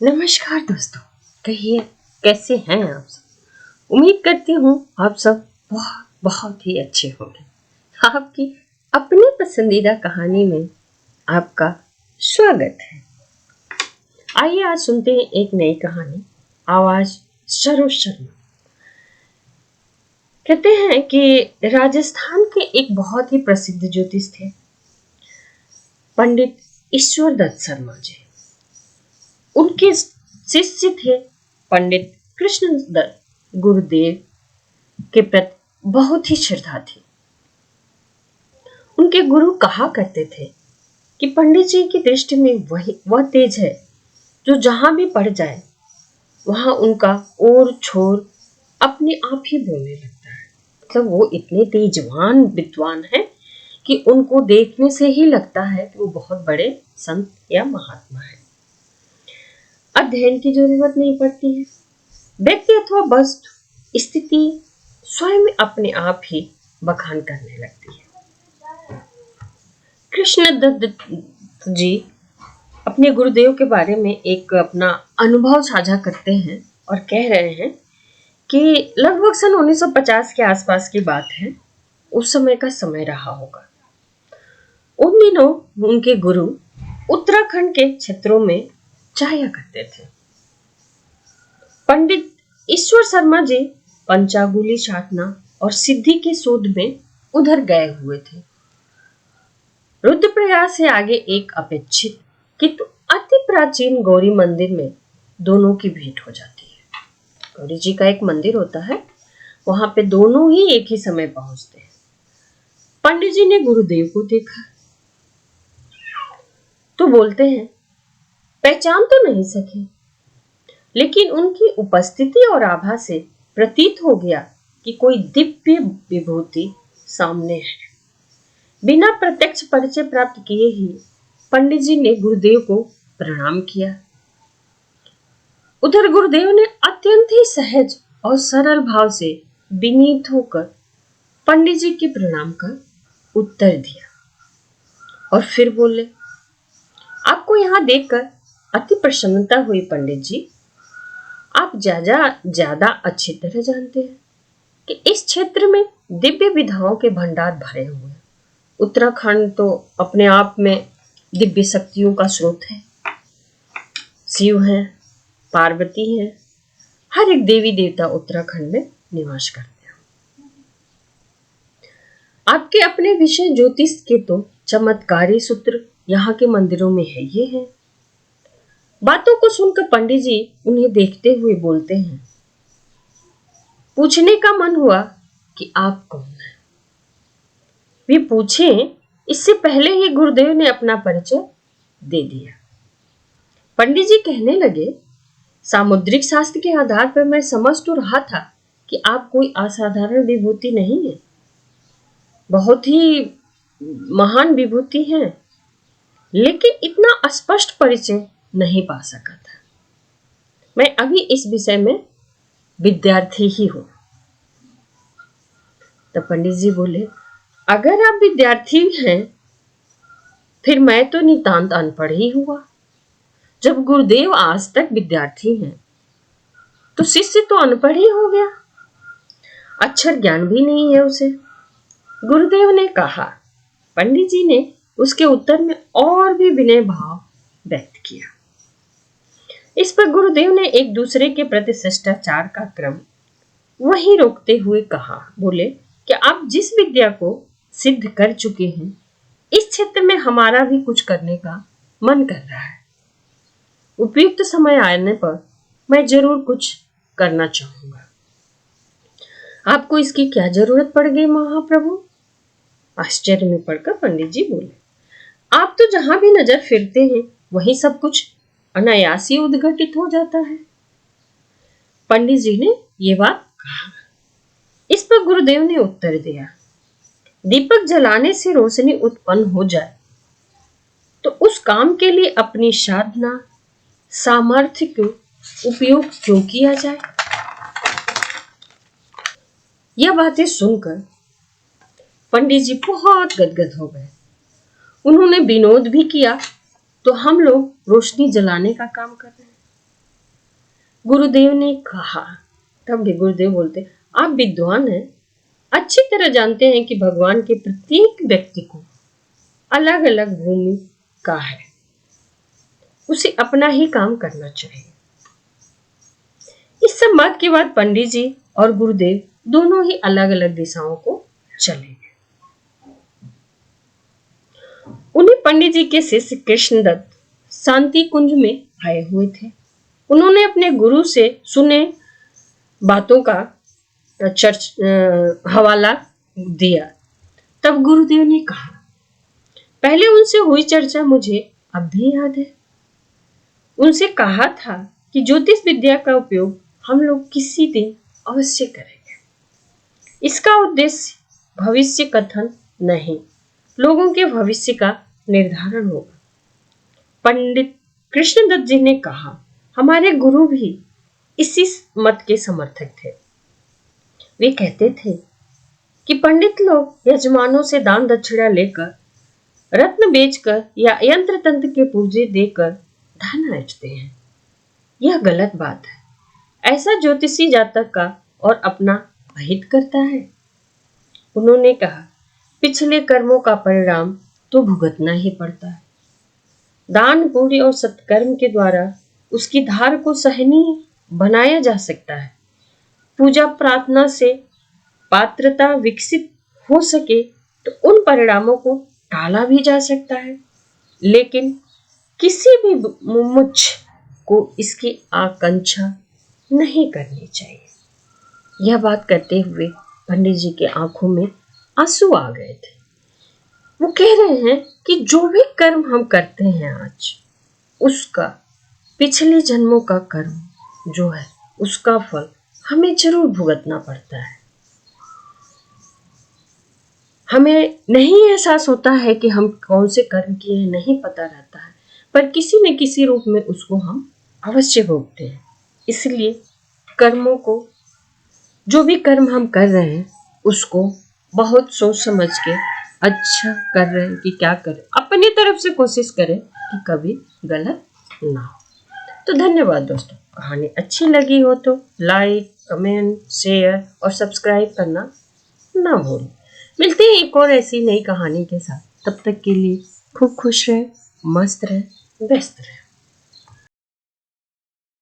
नमस्कार दोस्तों, कहिए कैसे हैं आप सब। उम्मीद करती हूँ आप सब बहुत बहुत ही अच्छे होंगे। आपकी अपनी पसंदीदा कहानी में आपका स्वागत है। आइए आज सुनते हैं एक नई कहानी। आवाज सरोज शर्मा। कहते हैं कि राजस्थान के एक बहुत ही प्रसिद्ध ज्योतिष थे, पंडित ईश्वर दत्त शर्मा जी। उनके शिष्य थे पंडित कृष्ण दत्त। गुरुदेव के प्रति बहुत ही श्रद्धा थी। उनके गुरु कहा करते थे कि पंडित जी की दृष्टि में वह तेज है जो जहां भी पड़ जाए वहां उनका ओर छोर अपने आप ही बोलने लगता है। मतलब वो इतने तेजवान विद्वान हैं कि उनको देखने से ही लगता है कि वो बहुत बड़े संत या महात्मा है। अध्ययन की जरूरत नहीं पड़ती है। व्यक्ति अथवा वस्तु स्थिति स्वयं अपने आप ही बखान करने लगती है। कृष्ण दत्त जी अपने गुरुदेव के बारे में एक अपना अनुभव साझा करते हैं और कह रहे हैं कि लगभग सन 1950 के आसपास की बात है। उस समय का समय रहा होगा। उन दिनों उनके गुरु उत्तराखंड के क्षेत्रों में जाया करते थे। पंडित ईश्वर शर्मा जी पंचांगुली साधना और सिद्धि के शोध में उधर गए हुए थे। रुद्रप्रयाग से आगे एक अपेक्षित किंतु अति प्राचीन गौरी मंदिर में दोनों की भेंट हो जाती है। गौरी जी का एक मंदिर होता है, वहां पे दोनों ही एक ही समय पहुंचते हैं। पंडित जी ने गुरुदेव को देखा तो बोलते हैं, पहचान तो नहीं सके, लेकिन उनकी उपस्थिति और आभा से प्रतीत हो गया कि कोई दिव्य विभूति सामने है। बिना प्रत्यक्ष परिचय प्राप्त किए ही पंडित जी ने गुरुदेव को प्रणाम किया। उधर गुरुदेव ने अत्यंत ही सहज और सरल भाव से विनीत होकर पंडित जी के प्रणाम का उत्तर दिया और फिर बोले, आपको यहाँ देखकर अति प्रसन्नता हुई पंडित जी। आप ज्यादा अच्छी तरह जानते हैं कि इस क्षेत्र में दिव्य विधाओं के भंडार भरे हुए हैं। उत्तराखंड तो अपने आप में दिव्य शक्तियों का स्रोत है। शिव हैं, पार्वती हैं, हर एक देवी देवता उत्तराखंड में निवास करते हैं। आपके अपने विषय ज्योतिष के तो चमत्कारी सूत्र यहाँ के मंदिरों में है ये है। बातों को सुनकर पंडित जी उन्हें देखते हुए बोलते हैं, पूछने का मन हुआ कि आप कौन हैं। वे पूछें इससे पहले ही गुरुदेव ने अपना परिचय दे दिया। पंडित जी कहने लगे, सामुद्रिक शास्त्र के आधार पर मैं समझ तो रहा था कि आप कोई असाधारण विभूति नहीं है, बहुत ही महान विभूति हैं, लेकिन इतना स्पष्ट परिचय नहीं पा सका था। मैं अभी इस विषय में विद्यार्थी ही हूं। तो पंडित जी बोले, अगर आप विद्यार्थी हैं फिर मैं तो नितांत अनपढ़ ही हुआ। जब गुरुदेव आज तक विद्यार्थी हैं तो शिष्य तो अनपढ़ ही हो गया, अक्षर ज्ञान भी नहीं है उसे। गुरुदेव ने कहा। पंडित जी ने उसके उत्तर में और भी विनय भाव व्यक्त किया। इस पर गुरुदेव ने एक दूसरे के प्रति शिष्टाचार का क्रम वहीं रोकते हुए कहा, बोले कि आप जिस विद्या को सिद्ध कर चुके हैं, इस क्षेत्र में हमारा भी कुछ करने का मन कर रहा है। उपयुक्त समय आने पर मैं जरूर कुछ करना चाहूंगा। आपको इसकी क्या जरूरत पड़ गई महाप्रभु? आश्चर्य में पड़कर पंडित जी बोले, आप तो जहां भी नजर फिरते हैं वहीं सब कुछ अनायास ही उद्घटित हो जाता है। पंडित जी ने ये बात कहा। इस पर गुरुदेव ने उत्तर दिया, दीपक जलाने से रोशनी उत्पन्न हो जाए तो उस काम के लिए अपनी साधना सामर्थ्य को उपयोग क्यों किया जाए। यह बातें सुनकर पंडित जी बहुत गदगद हो गए। उन्होंने विनोद भी किया, तो हम लोग रोशनी जलाने का काम कर रहे हैं, गुरुदेव ने कहा, तब भी गुरुदेव बोलते, आप विद्वान हैं, अच्छी तरह जानते हैं कि भगवान के प्रत्येक व्यक्ति को अलग अलग भूमिका है, उसे अपना ही काम करना चाहिए। इस संवाद के बाद पंडित जी और गुरुदेव दोनों ही अलग अलग दिशाओं को चले गए। उन्हें पंडित जी के शिष्य कृष्णदत्त शांति कुंज में आए हुए थे। उन्होंने अपने गुरु से सुने बातों का हवाला दिया। तब गुरुदेव ने कहा, पहले उनसे हुई चर्चा मुझे अब भी याद है। उनसे कहा था कि ज्योतिष विद्या का उपयोग हम लोग किसी दिन अवश्य करेंगे। इसका उद्देश्य भविष्य कथन नहीं, लोगों के भविष्य का निर्धारण होगा। पंडित कृष्णदत्त जी ने कहा, हमारे गुरु भी इसी मत के समर्थक थे। वे कहते थे कि पंडित लोग यजमानों से दान दक्षिणा लेकर, रत्न बेचकर या यंत्र तंत्र के पूर्जे देकर धन अर्जते हैं। यह गलत बात है। ऐसा ज्योतिषी जातक का और अपना अहित करता है। उन्होंने कहा, पिछले कर्मों का परिणाम तो भुगतना ही पड़ता है। दान पुण्य और सत्कर्म के द्वारा उसकी धार को सहनीय बनाया जा सकता है। पूजा प्रार्थना से पात्रता विकसित हो सके तो उन परिणामों को टाला भी जा सकता है, लेकिन किसी भी मुमुक्ष को इसकी आकांक्षा नहीं करनी चाहिए। यह बात करते हुए पंडित जी के आंखों में आंसू आ गए थे। वो कह रहे हैं कि जो भी कर्म हम करते हैं आज, उसका पिछले जन्मों का कर्म जो है उसका फल हमें जरूर भुगतना पड़ता है। हमें नहीं एहसास होता है कि हम कौन से कर्म किए, नहीं पता रहता है, पर किसी न किसी रूप में उसको हम अवश्य भोगते हैं। इसलिए कर्मों को, जो भी कर्म हम कर रहे हैं उसको बहुत सोच समझ के अच्छा कर रहे हैं कि क्या करें, अपनी तरफ से कोशिश करें कि कभी गलत ना हो। तो धन्यवाद दोस्तों। कहानी अच्छी लगी हो तो लाइक, कमेंट, शेयर और सब्सक्राइब करना ना भूलें। मिलते हैं एक और ऐसी नई कहानी के साथ। तब तक के लिए खूब खुश रहे, मस्त रहे, व्यस्त रहे।